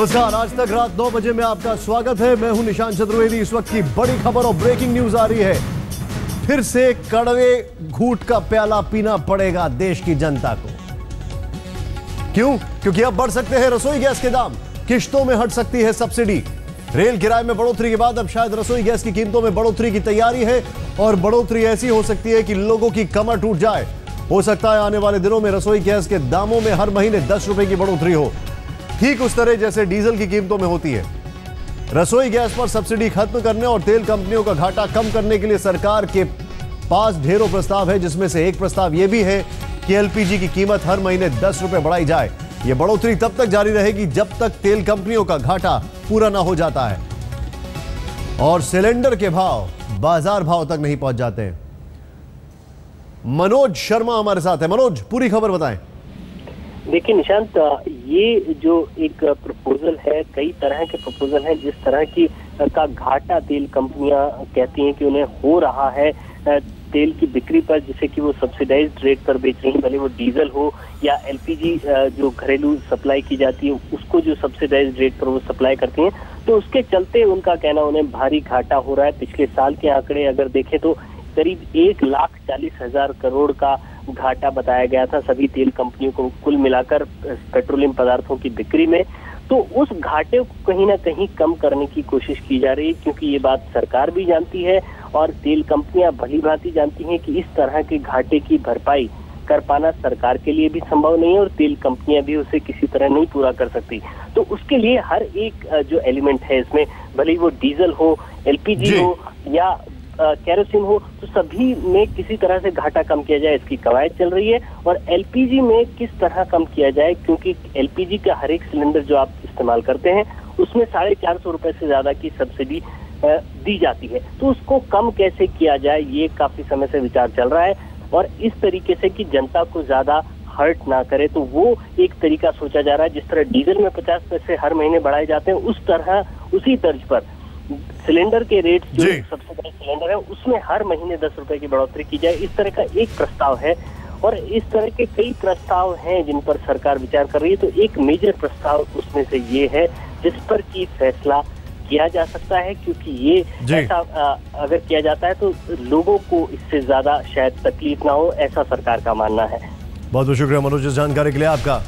नमस्कार, आज तक रात 9 बजे में आपका स्वागत है। मैं हूं निशांत चतुर्वेदी। इस वक्त की बड़ी खबर और ब्रेकिंग न्यूज आ रही है। फिर से कड़वे घूंट का प्याला पीना पड़ेगा देश की जनता को। क्यों? क्योंकि अब बढ़ सकते हैं रसोई गैस के दाम, किश्तों में हट सकती है सब्सिडी। रेल किराए में बढ़ोतरी के बाद अब शायद रसोई गैस की कीमतों में बढ़ोतरी की तैयारी है और बढ़ोतरी ऐसी हो सकती है कि लोगों की कमर टूट जाए। हो सकता है आने वाले दिनों में रसोई गैस के दामों में हर महीने 10 रुपए की बढ़ोतरी हो, ठीक उस तरह जैसे डीजल की कीमतों में होती है। रसोई गैस पर सब्सिडी खत्म करने और तेल कंपनियों का घाटा कम करने के लिए सरकार के पास ढेरों प्रस्ताव है, जिसमें से एक प्रस्ताव यह भी है कि एलपीजी की कीमत हर महीने 10 रुपए बढ़ाई जाए। यह बढ़ोतरी तब तक जारी रहेगी जब तक तेल कंपनियों का घाटा पूरा ना हो जाता है और सिलेंडर के भाव बाजार भाव तक नहीं पहुंच जाते हैं। मनोज शर्मा हमारे साथ है। मनोज, पूरी खबर बताएं। देखिए निशांत, ये जो एक प्रपोजल है, कई तरह के प्रपोजल हैं। जिस तरह की का घाटा तेल कंपनियां कहती हैं कि उन्हें हो रहा है तेल की बिक्री पर, जिसे कि वो सब्सिडाइज्ड रेट पर बेच रही है, भले वो डीजल हो या एलपीजी जो घरेलू सप्लाई की जाती है उसको जो सब्सिडाइज्ड रेट पर वो सप्लाई करती हैं, तो उसके चलते उनका कहना उन्हें भारी घाटा हो रहा है। पिछले साल के आंकड़े अगर देखें तो करीब 1,40,000 करोड़ का घाटा बताया गया था सभी तेल कंपनियों को कुल मिलाकर पेट्रोलियम पदार्थों की बिक्री में। तो उस घाटे को कहीं ना कहीं कम करने की कोशिश की जा रही है, क्योंकि ये बात सरकार भी जानती है और तेल कंपनियां भली भांति जानती हैं कि इस तरह के घाटे की भरपाई कर पाना सरकार के लिए भी संभव नहीं है और तेल कंपनियां भी उसे किसी तरह नहीं पूरा कर सकती। तो उसके लिए हर एक जो एलिमेंट है इसमें, भले वो डीजल हो, एलपीजी हो या केरोसिन हो, तो सभी में किसी तरह से घाटा कम किया जाए, इसकी कवायद चल रही है। और एलपीजी में किस तरह कम किया जाए, क्योंकि एलपीजी का हर एक सिलेंडर जो आप इस्तेमाल करते हैं उसमें 450 रुपए से ज्यादा की सब्सिडी दी जाती है। तो उसको कम कैसे किया जाए, ये काफी समय से विचार चल रहा है और इस तरीके से कि जनता को ज्यादा हर्ट ना करे, तो वो एक तरीका सोचा जा रहा है। जिस तरह डीजल में 50 पैसे हर महीने बढ़ाए जाते हैं, उस तरह उसी तर्ज पर सिलेंडर के रेट जो सबसे बड़े सिलेंडर है उसमें हर महीने 10 रुपए की बढ़ोतरी की जाए। इस तरह का एक प्रस्ताव है और इस तरह के कई प्रस्ताव हैं जिन पर सरकार विचार कर रही है। तो एक मेजर प्रस्ताव उसमें से ये है जिस पर की फैसला किया जा सकता है, क्योंकि ये ऐसा अगर किया जाता है तो लोगों को इससे ज्यादा शायद तकलीफ ना हो, ऐसा सरकार का मानना है। बहुत बहुत शुक्रिया मनोज इस जानकारी के लिए आपका।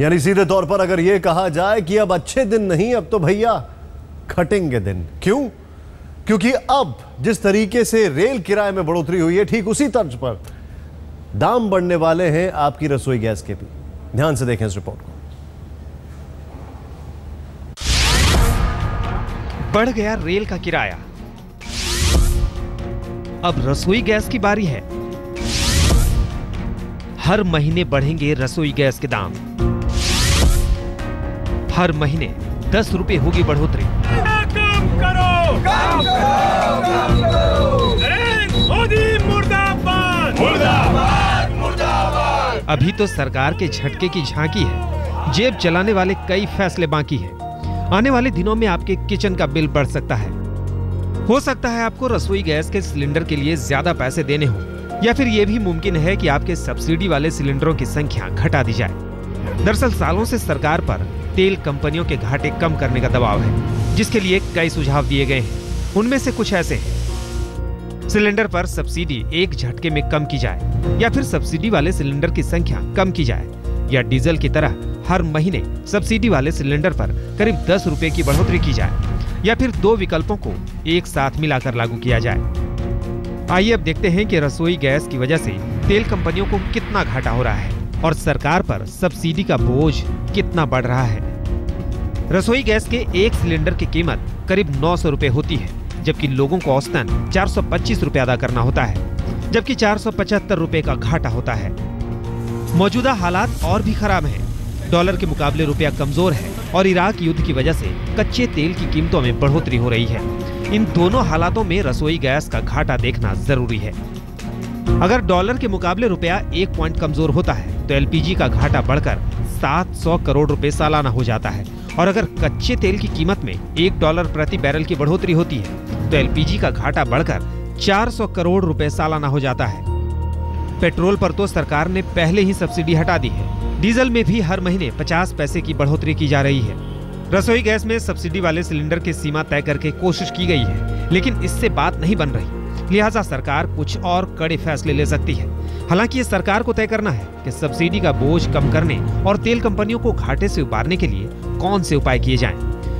यानी सीधे तौर पर अगर यह कहा जाए कि अब अच्छे दिन नहीं, अब तो भैया खटेंगे दिन। क्यों? क्योंकि अब जिस तरीके से रेल किराए में बढ़ोतरी हुई है, ठीक उसी तर्ज पर दाम बढ़ने वाले हैं आपकी रसोई गैस के भी। ध्यान से देखें इस रिपोर्ट को। बढ़ गया रेल का किराया, अब रसोई गैस की बारी है। हर महीने बढ़ेंगे रसोई गैस के दाम, हर महीने 10 रुपए होगी बढ़ोतरी। काम करो, काम करो, मोदी मुर्दाबाद, मुर्दाबाद, मुर्दाबाद। अभी तो सरकार के झटके की झांकी है, जेब चलाने वाले कई फैसले बाकी हैं। आने वाले दिनों में आपके किचन का बिल बढ़ सकता है। हो सकता है आपको रसोई गैस के सिलेंडर के लिए ज्यादा पैसे देने हो, या फिर यह भी मुमकिन है कि आपके सब्सिडी वाले सिलेंडरों की संख्या घटा दी जाए। दरअसल सालों से सरकार पर तेल कंपनियों के घाटे कम करने का दबाव है, जिसके लिए कई सुझाव दिए गए हैं। उनमें से कुछ ऐसे हैं। सिलेंडर पर सब्सिडी एक झटके में कम की जाए, या फिर सब्सिडी वाले सिलेंडर की संख्या कम की जाए, या डीजल की तरह हर महीने सब्सिडी वाले सिलेंडर पर करीब 10 रुपए की बढ़ोतरी की जाए, या फिर दो विकल्पों को एक साथ मिलाकर लागू किया जाए। आइए अब देखते हैं कि रसोई गैस की वजह से तेल कंपनियों को कितना घाटा हो रहा है और सरकार पर सब्सिडी का बोझ कितना बढ़ रहा है। रसोई गैस के एक सिलेंडर की कीमत करीब 900 रुपए होती है, जबकि लोगों को औसतन 425 रुपए अदा करना होता है, जबकि 475 रुपए का घाटा होता है। मौजूदा हालात और भी खराब हैं। डॉलर के मुकाबले रुपया कमजोर है और इराक युद्ध की वजह से कच्चे तेल की कीमतों में बढ़ोतरी हो रही है। इन दोनों हालातों में रसोई गैस का घाटा देखना जरूरी है। अगर डॉलर के मुकाबले रुपया 1 पॉइंट कमजोर होता है तो एलपीजी का घाटा बढ़कर 700 करोड़ रुपए सालाना हो जाता है, और अगर कच्चे तेल की कीमत में $1 प्रति बैरल की बढ़ोतरी होती है तो एलपीजी का घाटा बढ़कर 400 करोड़ रुपए सालाना हो जाता है। पेट्रोल पर तो सरकार ने पहले ही सब्सिडी हटा दी है, डीजल में भी हर महीने 50 पैसे की बढ़ोतरी की जा रही है। रसोई गैस में सब्सिडी वाले सिलेंडर की सीमा तय करके कोशिश की गई है, लेकिन इससे बात नहीं बन रही। लिहाजा सरकार कुछ और कड़े फैसले ले सकती है। हालांकि ये सरकार को तय करना है कि सब्सिडी का बोझ कम करने और तेल कंपनियों को घाटे से उबारने के लिए कौन से उपाय किए जाएं।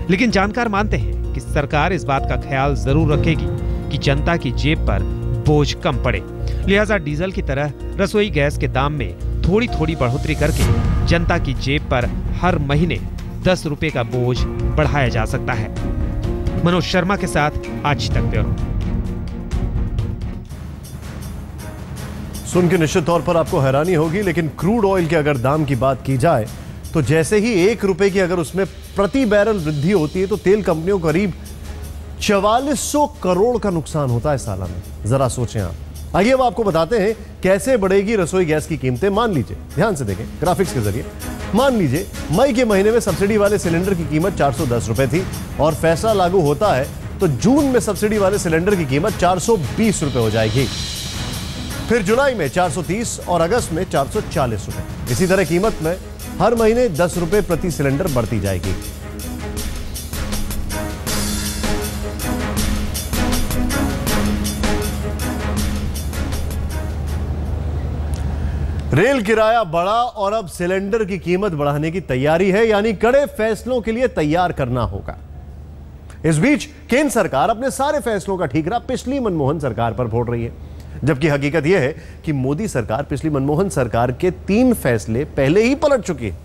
लेकिन जानकार मानते हैं कि सरकार इस बात का ख्याल जरूर रखेगी कि जनता की जेब पर बोझ कम पड़े। लिहाजा डीजल की तरह रसोई गैस के दाम में थोड़ी थोड़ी बढ़ोतरी करके जनता की जेब पर हर महीने 10 रुपए का बोझ बढ़ाया जा सकता है। मनोज शर्मा के साथ आज तक ब्यूरो। सुन के निश्चित तौर पर आपको हैरानी होगी, लेकिन क्रूड ऑयल के अगर दाम की बात की जाए तो जैसे ही 1 रुपए की अगर उसमें प्रति बैरल वृद्धि होती है तो तेल कंपनियों को करीब 4400 करोड़ का नुकसान होता है सालाना। जरा सोचें आप। आइए अब आपको बताते हैं कैसे बढ़ेगी रसोई गैस की कीमतें। मान लीजिए, ध्यान से देखें ग्राफिक्स के जरिए, मान लीजिए मई के महीने में सब्सिडी वाले सिलेंडर की कीमत 410 रुपए थी और फैसला लागू होता है तो जून में सब्सिडी वाले सिलेंडर की कीमत 420 रुपए हो जाएगी। फिर जुलाई में 430 और अगस्त में 440 रुपए। इसी तरह कीमत में हर महीने 10 रुपए प्रति सिलेंडर बढ़ती जाएगी। रेल किराया बढ़ा और अब सिलेंडर की कीमत बढ़ाने की तैयारी है, यानी कड़े फैसलों के लिए तैयार करना होगा। इस बीच केंद्र सरकार अपने सारे फैसलों का ठीकरा पिछली मनमोहन सरकार पर फोड़ रही है, जबकि हकीकत यह है कि मोदी सरकार पिछली मनमोहन सरकार के 3 फैसले पहले ही पलट चुकी है।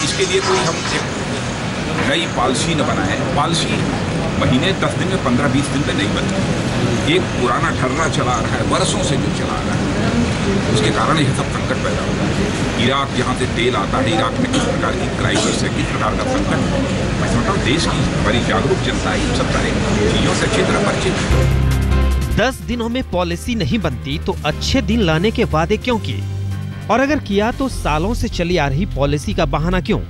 इसके लिए कोई हम एक नई पॉलिसी न बनाए। पॉलिसी महीने 10 दिन में 15-20 दिन में नहीं बनती। एक पुराना ठर्रा चला रहा है, वर्षों से जो चला रहा है, उसके कारण यह सब संकट पैदा होता है। इराक जहाँ से तेल आता है, इराक में किस प्रकार की क्राइसिस है, किस प्रकार का संकट है। मैं समझता हूँ देश की बड़ी जागरूक जनता है इन सब सारे चीजों से अच्छी तरह परिचित। 10 दिनों में पॉलिसी नहीं बनती तो अच्छे दिन लाने के वादे क्यों किए, और अगर किया तो सालों से चली आ रही पॉलिसी का बहाना क्यों।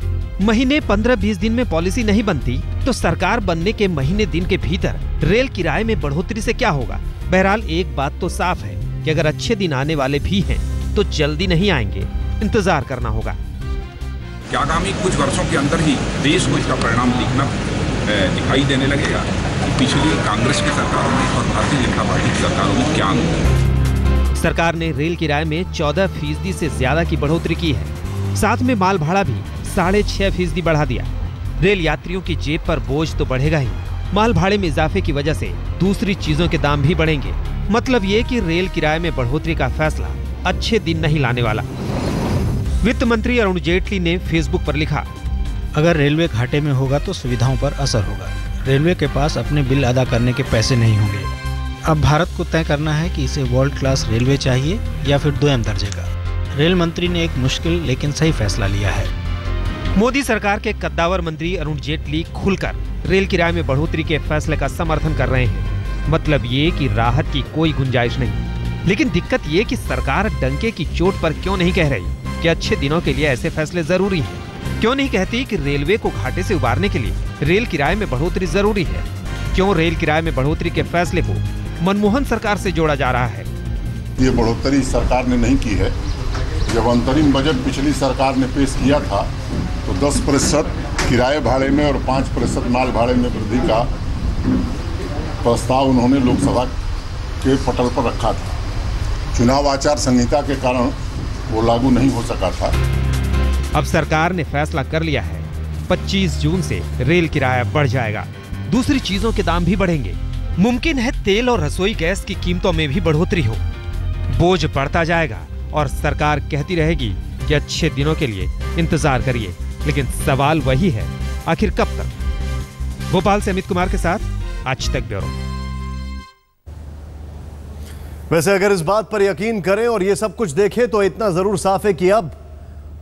महीने 15-20 दिन में पॉलिसी नहीं बनती तो सरकार बनने के महीने दिन के भीतर रेल किराए में बढ़ोतरी से क्या होगा। बहरहाल एक बात तो साफ है कि अगर अच्छे दिन आने वाले भी हैं तो जल्दी नहीं आएंगे, इंतजार करना होगा। आगामी कुछ वर्षों के अंदर ही देश को इसका परिणाम दिखाई देने लगेगा। पिछली कांग्रेस की सरकारों में और भारतीय जनता पार्टी की सरकारों में क्या अंतर। सरकार ने रेल किराए में 14% से ज्यादा की बढ़ोतरी की है। साथ में माल भाड़ा भी 6.5% बढ़ा दिया। रेल यात्रियों की जेब पर बोझ तो बढ़ेगा ही, माल भाड़े में इजाफे की वजह से दूसरी चीजों के दाम भी बढ़ेंगे। मतलब ये कि रेल किराए में बढ़ोतरी का फैसला अच्छे दिन नहीं लाने वाला। वित्त मंत्री अरुण जेटली ने फेसबुक पर लिखा, अगर रेलवे घाटे में होगा तो सुविधाओं पर असर होगा। रेलवे के पास अपने बिल अदा करने के पैसे नहीं होंगे। अब भारत को तय करना है कि इसे वर्ल्ड क्लास रेलवे चाहिए या फिर दोयम दर्जे का। रेल मंत्री ने एक मुश्किल लेकिन सही फैसला लिया है। मोदी सरकार के कद्दावर मंत्री अरुण जेटली खुलकर रेल किराए में बढ़ोतरी के फैसले का समर्थन कर रहे हैं। मतलब ये कि राहत की कोई गुंजाइश नहीं। लेकिन दिक्कत ये कि सरकार डंके की चोट पर क्यों नहीं कह रही कि अच्छे दिनों के लिए ऐसे फैसले जरूरी हैं। क्यों नहीं कहती कि रेलवे को घाटे से उबारने के लिए रेल किराए में बढ़ोतरी जरूरी है। क्यों रेल किराए में बढ़ोतरी के फैसले को मनमोहन सरकार से जोड़ा जा रहा है। ये बढ़ोतरी सरकार ने नहीं की है। जब अंतरिम बजट पिछली सरकार ने पेश किया था तो 10% किराए भाड़े में और 5% माल भाड़े में वृद्धि का प्रस्ताव उन्होंने लोकसभा के पटल पर रखा था। चुनाव आचार संहिता के कारण वो लागू नहीं हो सका था। अब सरकार ने फैसला कर लिया है, 25 जून से रेल किराया बढ़ जाएगा। दूसरी चीजों के दाम भी बढ़ेंगे। मुमकिन है तेल और रसोई गैस की कीमतों में भी बढ़ोतरी हो। बोझ बढ़ता जाएगा और सरकार कहती रहेगी कि अच्छे दिनों के लिए इंतजार करिए। लेकिन सवाल वही है, आखिर कब तक। भोपाल से अमित कुमार के साथ आज तक ब्यूरो। वैसे अगर इस बात पर यकीन करें और ये सब कुछ देखें तो इतना जरूर साफ है कि अब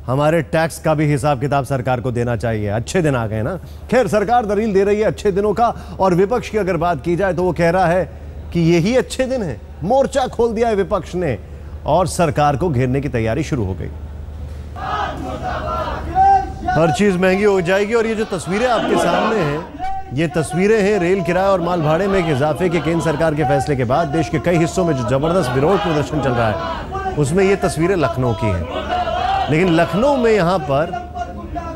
हमारे टैक्स का भी हिसाब किताब सरकार को देना चाहिए। अच्छे दिन आ गए ना। खैर, सरकार दलील दे रही है अच्छे दिनों का, और विपक्ष की अगर बात की जाए तो वो कह रहा है कि यही अच्छे दिन है। मोर्चा खोल दिया है विपक्ष ने और सरकार को घेरने की तैयारी शुरू हो गई। हर चीज महंगी हो जाएगी। और ये जो तस्वीरें आपके सामने हैं, ये तस्वीरें हैं रेल किराए और माल भाड़े में इजाफे के केंद्र सरकार के फैसले के बाद देश के कई हिस्सों में जो जबरदस्त विरोध प्रदर्शन चल रहा है उसमें ये तस्वीरें लखनऊ की हैं। लेकिन लखनऊ में यहां पर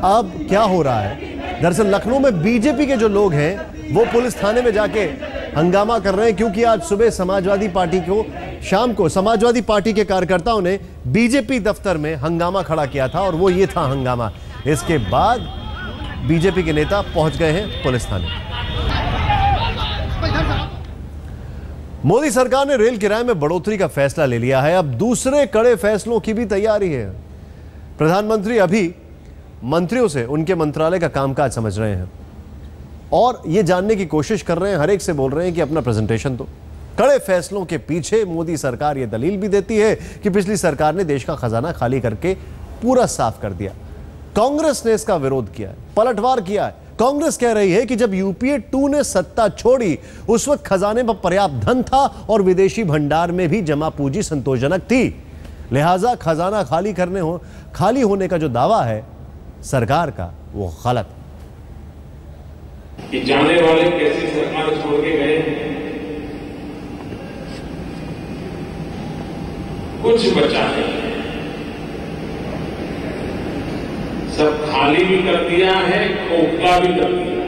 अब क्या हो रहा है, दरअसल लखनऊ में बीजेपी के जो लोग हैं वो पुलिस थाने में जाके हंगामा कर रहे हैं, क्योंकि आज सुबह समाजवादी पार्टी को, शाम को समाजवादी पार्टी के कार्यकर्ताओं ने बीजेपी दफ्तर में हंगामा खड़ा किया था और वो ये था हंगामा। इसके बाद बीजेपी के नेता पहुंच गए हैं पुलिस थाने। मोदी सरकार ने रेल किराए में बढ़ोतरी का फैसला ले लिया है। अब दूसरे कड़े फैसलों की भी तैयारी है। प्रधानमंत्री अभी मंत्रियों से उनके मंत्रालय का कामकाज समझ रहे हैं और यह जानने की कोशिश कर रहे हैं, हर एक से बोल रहे हैं कि अपना प्रेजेंटेशन दो। कड़े फैसलों के पीछे मोदी सरकार यह दलील भी देती है कि पिछली सरकार ने देश का खजाना खाली करके पूरा साफ कर दिया। कांग्रेस ने इसका विरोध किया है, पलटवार किया है। कांग्रेस कह रही है कि जब यूपीए 2 ने सत्ता छोड़ी उस वक्त खजाने में पर्याप्त धन था और विदेशी भंडार में भी जमा पूंजी संतोषजनक थी, लिहाजा खजाना खाली होने का जो दावा है सरकार का वो गलत कि जाने वाले कैसी सरकार छोड़ के गए, कुछ बचा नहीं, सब खाली भी कर दिया है, खोखला भी कर दिया।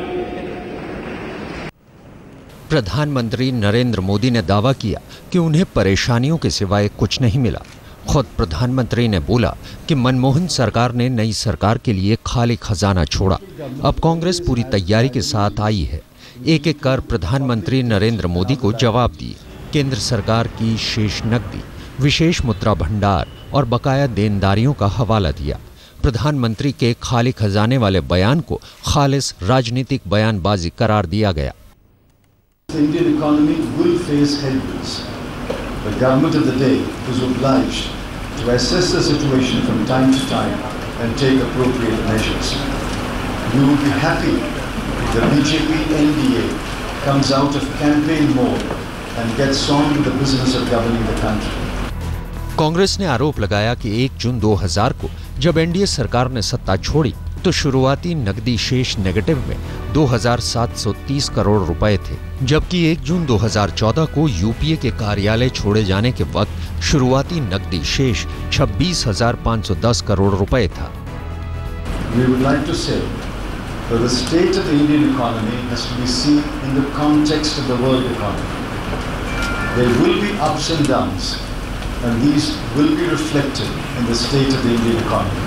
प्रधानमंत्री नरेंद्र मोदी ने दावा किया कि उन्हें परेशानियों के सिवाय कुछ नहीं मिला। खुद प्रधानमंत्री ने बोला कि मनमोहन सरकार ने नई सरकार के लिए खाली खजाना छोड़ा। अब कांग्रेस पूरी तैयारी के साथ आई है। एक एक कर प्रधानमंत्री नरेंद्र मोदी को जवाब दिए। केंद्र सरकार की शेष नकदी, विशेष मुद्रा भंडार और बकाया देनदारियों का हवाला दिया। प्रधानमंत्री के खाली खजाने वाले बयान को खालिस राजनीतिक बयानबाजी करार दिया गया। The Indian economy will face headwinds. The government of the day is obliged to assess the situation from time to time and take appropriate measures. We will be happy if the BJP NDA comes out of campaign mode and gets on with the business of governing the country. Congress ने आरोप लगाया कि 1 जून 2000 को जब NDA सरकार ने सत्ता छोड़ी तो शुरुआती नकदी शेष नेगेटिव में 2,730 करोड़ रुपए थे, जबकि 1 जून 2014 को यूपीए के कार्यालय छोड़े जाने के वक्त शुरुआती नकदी शेष 26,510 करोड़ रुपए था। We would like to say that the state of the Indian economy has to be seen in the context of the world economy. There will be ups and downs, and these will be reflected in the state of the Indian economy.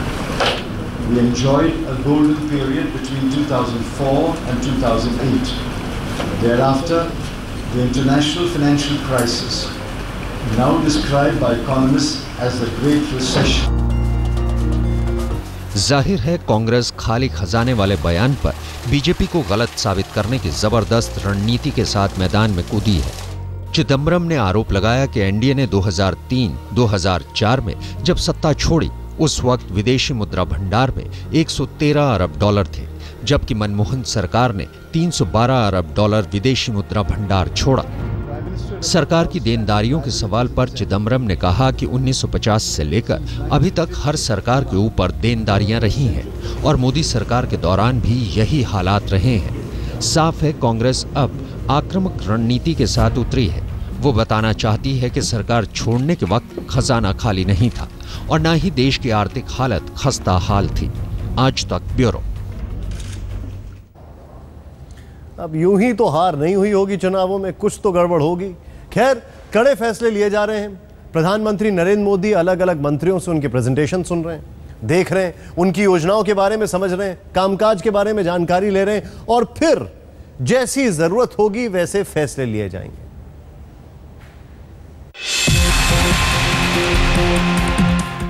We enjoyed a golden period between 2004 and 2008. Thereafter, the international financial crisis, now described by economists as the Great Recession. जाहिर है कांग्रेस खाली खजाने वाले बयान पर BJP को गलत साबित करने की जबरदस्त रणनीति के साथ मैदान में कूदी है। चिदम्बरम ने आरोप लगाया कि एनडीए ने 2003-2004 में जब सत्ता छोड़ी उस वक्त विदेशी मुद्रा भंडार में 113 अरब डॉलर थे, जबकि मनमोहन सरकार ने 312 अरब डॉलर विदेशी मुद्रा भंडार छोड़ा। सरकार की देनदारियों के सवाल पर चिदम्बरम ने कहा कि 1950 से लेकर अभी तक हर सरकार के ऊपर देनदारियां रही हैं और मोदी सरकार के दौरान भी यही हालात रहे हैं। साफ है कांग्रेस अब आक्रामक रणनीति के साथ उतरी है। वो बताना चाहती है कि सरकार छोड़ने के वक्त खजाना खाली नहीं था और न ही देश की आर्थिक हालत खस्ता हाल थी। आज तक ब्यूरो। अब यूं ही तो हार नहीं हुई होगी चुनावों में, कुछ तो गड़बड़ होगी। खैर, कड़े फैसले लिए जा रहे हैं। प्रधानमंत्री नरेंद्र मोदी अलग अलग मंत्रियों से उनके प्रेजेंटेशन सुन रहे हैं, देख रहे हैं, उनकी योजनाओं के बारे में समझ रहे हैं, कामकाज के बारे में जानकारी ले रहे हैं और फिर जैसी जरूरत होगी वैसे फैसले लिए जाएंगे।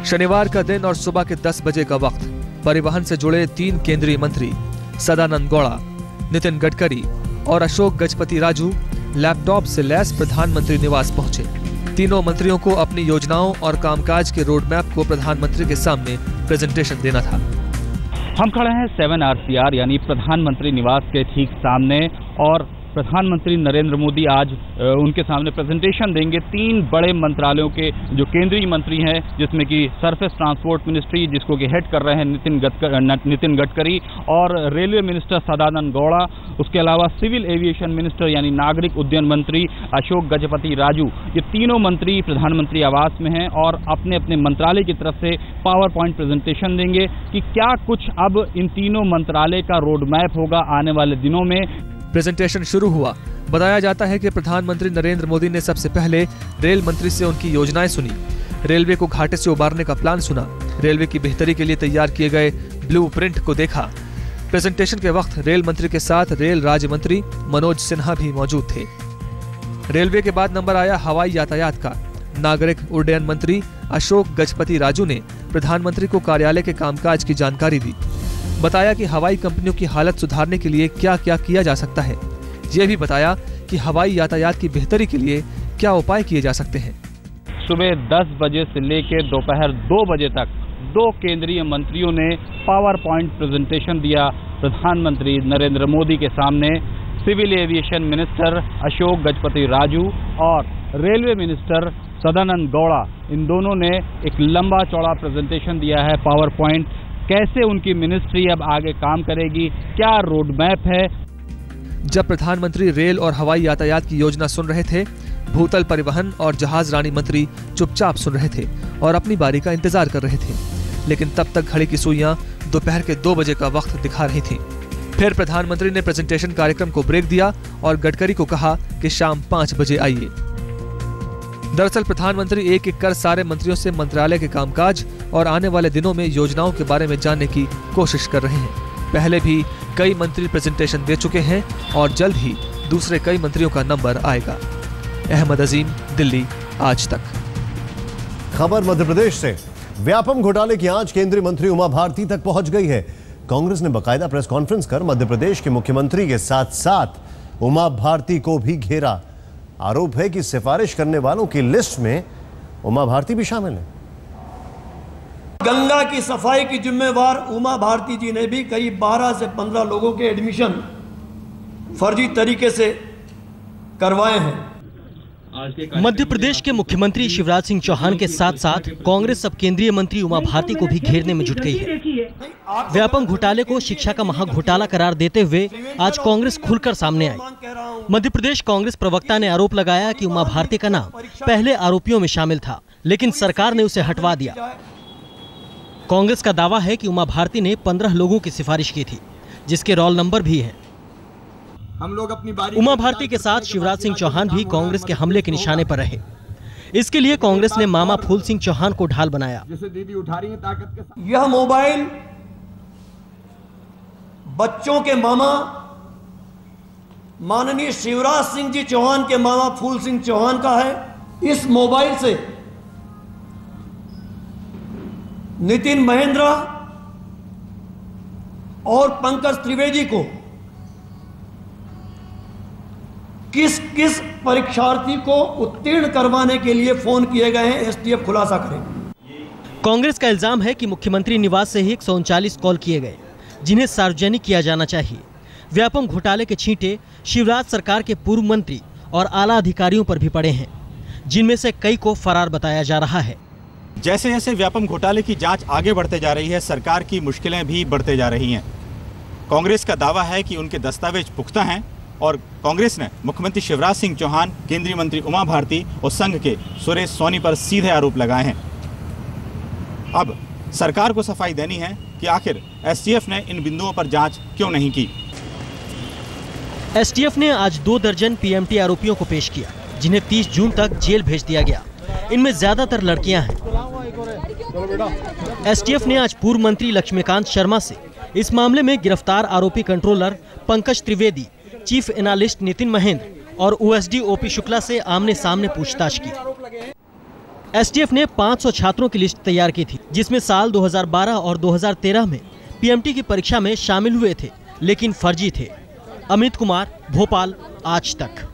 शनिवार का दिन और सुबह के 10 बजे का वक्त। परिवहन से जुड़े 3 केंद्रीय मंत्री सदानंद गौड़ा, नितिन गडकरी और अशोक गजपति राजू लैपटॉप से लैस प्रधानमंत्री निवास पहुंचे। तीनों मंत्रियों को अपनी योजनाओं और कामकाज के रोड मैप को प्रधानमंत्री के सामने प्रेजेंटेशन देना था। हम खड़े हैं 7 RCR यानी प्रधानमंत्री निवास के ठीक सामने और प्रधानमंत्री नरेंद्र मोदी आज उनके सामने प्रेजेंटेशन देंगे 3 बड़े मंत्रालयों के जो केंद्रीय मंत्री हैं, जिसमें कि सरफेस ट्रांसपोर्ट मिनिस्ट्री जिसको कि हेड कर रहे हैं नितिन गडकरी, और रेलवे मिनिस्टर सदानंद गौड़ा, उसके अलावा सिविल एविएशन मिनिस्टर यानी नागरिक उड्डयन मंत्री अशोक गजपति राजू। ये तीनों मंत्री प्रधानमंत्री आवास में हैं और अपने अपने मंत्रालय की तरफ से पावर पॉइंट प्रेजेंटेशन देंगे कि क्या कुछ अब इन तीनों मंत्रालय का रोड मैप होगा आने वाले दिनों में। प्रेजेंटेशन शुरू हुआ। बताया जाता है कि प्रधानमंत्री नरेंद्र मोदी ने सबसे पहले रेल मंत्री से उनकी योजनाएं सुनी, रेलवे को घाटे से उबारने का प्लान सुना, रेलवे की बेहतरी के लिए तैयार किए गए ब्लूप्रिंट को देखा। प्रेजेंटेशन के वक्त रेल मंत्री के साथ रेल राज्य मंत्री मनोज सिन्हा भी मौजूद थे। रेलवे के बाद नंबर आया हवाई यातायात का। नागरिक उड्डयन मंत्री अशोक गजपति राजू ने प्रधानमंत्री को कार्यालय के कामकाज की जानकारी दी। बताया कि हवाई कंपनियों की हालत सुधारने के लिए क्या क्या किया जा सकता है। ये भी बताया कि हवाई यातायात की बेहतरी के लिए क्या उपाय किए जा सकते हैं। सुबह 10 बजे से लेकर दोपहर 2 बजे तक 2 केंद्रीय मंत्रियों ने पावर पॉइंट प्रेजेंटेशन दिया प्रधानमंत्री नरेंद्र मोदी के सामने। Civil aviation minister Ashok Gajapathi Raju और रेलवे मिनिस्टर सदानंद गौड़ा, इन दोनों ने एक लंबा चौड़ा प्रेजेंटेशन दिया है पावर पॉइंट, कैसे उनकी मिनिस्ट्री अब आगे काम करेगी, क्या रोड मैप है। जब प्रधानमंत्री रेल और हवाई यातायात की योजना सुन रहे थे, भूतल परिवहन और जहाज रानी मंत्री चुपचाप सुन रहे थे और अपनी बारी का इंतजार कर रहे थे। लेकिन तब तक घड़ी की सुइयां दोपहर के 2 बजे का वक्त दिखा रही थी। फिर प्रधानमंत्री ने प्रेजेंटेशन कार्यक्रम को ब्रेक दिया और गडकरी को कहा कि शाम 5 बजे आइए। दरअसल प्रधानमंत्री एक एक कर सारे मंत्रियों से मंत्रालय के कामकाज और आने वाले दिनों में योजनाओं के बारे में जानने की कोशिश कर रहे हैं। पहले भी कई मंत्री प्रेजेंटेशन दे चुके हैं और जल्द ही दूसरे कई मंत्रियों का नंबर आएगा। अहमद अजीम, दिल्ली, आज तक। खबर मध्य प्रदेश से। व्यापम घोटाले की आंच केंद्रीय मंत्री उमा भारती तक पहुंच गई है। कांग्रेस ने बकायदा प्रेस कॉन्फ्रेंस कर मध्य प्रदेश के मुख्यमंत्री के साथ साथ उमा भारती को भी घेरा। आरोप है कि सिफारिश करने वालों की लिस्ट में उमा भारती भी शामिल है। गंगा की सफाई की जिम्मेवार उमा भारती जी ने भी करीब 12 से 15 लोगों के एडमिशन फर्जी तरीके से करवाए हैं। मध्य प्रदेश के मुख्यमंत्री शिवराज सिंह चौहान के साथ साथ कांग्रेस सब केंद्रीय मंत्री उमा भारती को भी घेरने में जुट गई है। व्यापम घोटाले को शिक्षा का महाघोटाला करार देते हुए आज कांग्रेस खुलकर सामने आई। मध्य प्रदेश कांग्रेस प्रवक्ता ने आरोप लगाया कि उमा भारती का नाम पहले आरोपियों में शामिल था, लेकिन सरकार ने उसे हटवा दिया। कांग्रेस का दावा है कि उमा भारती ने 15 लोगों की सिफारिश की थी, जिसके रोल नंबर भी है। हम लोग अपनी बारी उमा भारती के साथ शिवराज सिंह चौहान भी कांग्रेस के हमले के निशाने पर रहे। इसके लिए कांग्रेस ने मामा फूल सिंह चौहान को ढाल बनाया। दीदी उठा रही है ताकत के साथ। यह मोबाइल बच्चों के मामा माननीय शिवराज सिंह जी चौहान के मामा फूल सिंह चौहान का है। इस मोबाइल से नितिन महेंद्र और पंकज त्रिवेदी को किस किस परीक्षार्थी को उत्तीर्ण करवाने के लिए फोन किए गए हैं, एसटीएफ खुलासा करेगी। कांग्रेस का इल्जाम है कि मुख्यमंत्री निवास से ही 139 कॉल किए गए, जिन्हें सार्वजनिक किया जाना चाहिए। व्यापम घोटाले के छींटे शिवराज सरकार के पूर्व मंत्री और आला अधिकारियों पर भी पड़े हैं, जिनमें से कई को फरार बताया जा रहा है। जैसे जैसे व्यापम घोटाले की जांच आगे बढ़ते जा रही है, सरकार की मुश्किलें भी बढ़ते जा रही हैं। कांग्रेस का दावा है कि उनके दस्तावेज पुख्ता हैं और कांग्रेस ने मुख्यमंत्री शिवराज सिंह चौहान, केंद्रीय मंत्री उमा भारती और संघ के सुरेश सोनी पर सीधे आरोप लगाए हैं। अब सरकार को सफाई देनी है कि आखिर एसटीएफ ने इन बिंदुओं पर जांच क्यों नहीं की। एसटीएफ ने आज 2 दर्जन पीएमटी आरोपियों को पेश किया, जिन्हें 30 जून तक जेल भेज दिया गया। इनमें ज्यादातर लड़कियां हैं। एसटीएफ ने आज पूर्व मंत्री लक्ष्मीकांत शर्मा से इस मामले में गिरफ्तार आरोपी controller Pankaj Trivedi, chief analyst Nitin Mahendra और ओएसडी ओपी शुक्ला से आमने सामने पूछताछ की। एसटीएफ ने 500 छात्रों की लिस्ट तैयार की थी, जिसमें साल 2012 और 2013 में पीएमटी की परीक्षा में शामिल हुए थे, लेकिन फर्जी थे। अमित कुमार, भोपाल, आज तक।